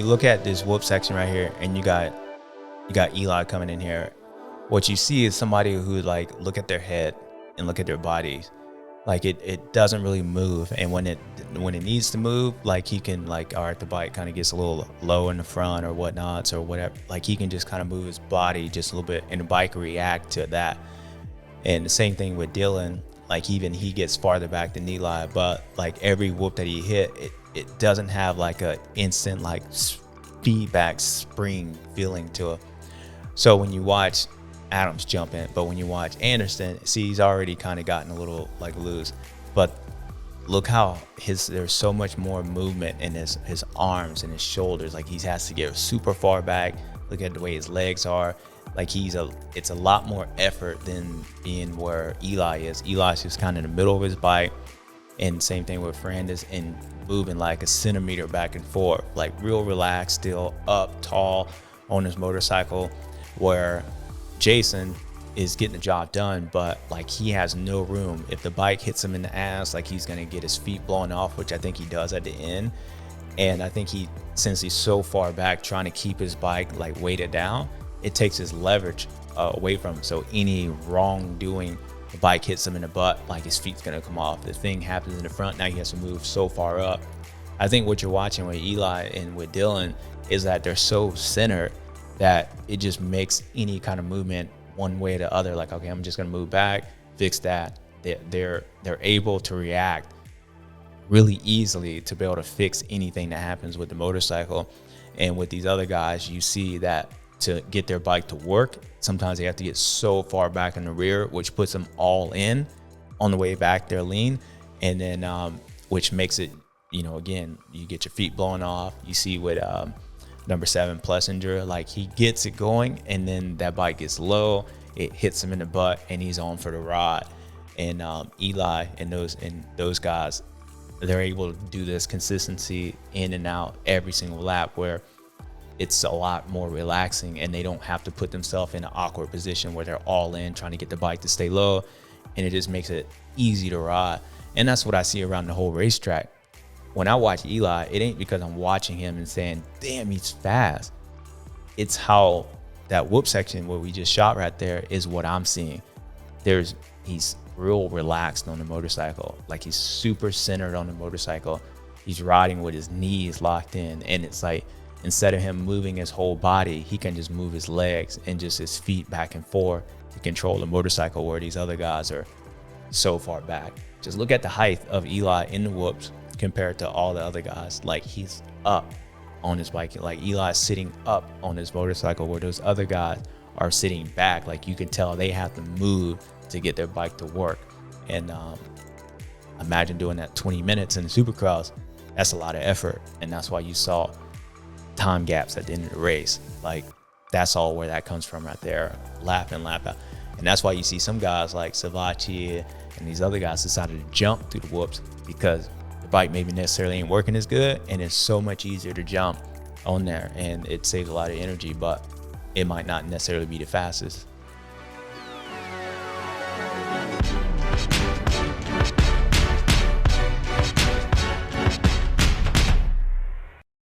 look at this whoop section right here, and you got Eli coming in here, what you see is somebody who like look at their head and look at their bodies. Like it doesn't really move, and when it needs to move, like he can like, all right, the bike kind of gets a little low in the front or whatnot or whatever, like he can just kind of move his body just a little bit, and the bike react to that. And the same thing with Dylan, like even he gets farther back than Eli, but like every whoop that he hit, it doesn't have like a instant like feedback spring feeling to it. So when you watch Adams jumping, but when you watch Anderson, see, he's already kind of gotten a little like loose, but look how there's so much more movement in his arms and his shoulders. Like he has to get super far back. Look at the way his legs are. Like it's a lot more effort than being where Eli is. Eli's just kind of in the middle of his bike, and same thing with Ferrandis, and moving like a centimeter back and forth, like real relaxed, still up tall on his motorcycle, where Jason is getting the job done, but like he has no room. If the bike hits him in the ass, like he's gonna get his feet blown off, which I think he does at the end. And I think since he's so far back trying to keep his bike like weighted down, it takes his leverage away from him. So any wrongdoing, the bike hits him in the butt, like his feet's gonna come off. The thing happens in the front, now he has to move so far up. I think what you're watching with Eli and with Dylan is that they're so centered that it just makes any kind of movement one way or the other, like, okay, I'm just gonna move back, fix that. They're able to react really easily to be able to fix anything that happens with the motorcycle. And with these other guys, you see that to get their bike to work, sometimes they have to get so far back in the rear, which puts them all in on the way back, they're lean, and then which makes it, again, you get your feet blown off. You see with number 7 Plessinger, like he gets it going, and then that bike gets low, it hits him in the butt, and he's on for the ride. And Eli and those guys, they're able to do this consistency in and out every single lap, where it's a lot more relaxing, and they don't have to put themselves in an awkward position where they're all in trying to get the bike to stay low, and it just makes it easy to ride. And that's what I see around the whole racetrack. When I watch Eli, it ain't because I'm watching him and saying, damn, he's fast. It's how that whoop section where we just shot right there is what I'm seeing. He's real relaxed on the motorcycle. Like he's super centered on the motorcycle. He's riding with his knees locked in. And it's like, instead of him moving his whole body, he can just move his legs and just his feet back and forth to control the motorcycle, where these other guys are so far back. Just look at the height of Eli in the whoops compared to all the other guys. Like he's up on his bike, like Eli's sitting up on his motorcycle, where those other guys are sitting back. Like you can tell they have to move to get their bike to work. And imagine doing that 20 minutes in the Supercross. That's a lot of effort, and that's why you saw time gaps at the end of the race. Like that's all where that comes from right there, lap in, lap out. And that's why you see some guys like Savacci and these other guys decided to jump through the whoops, because the bike maybe necessarily ain't working as good, and it's so much easier to jump on there, and it saves a lot of energy, but it might not necessarily be the fastest.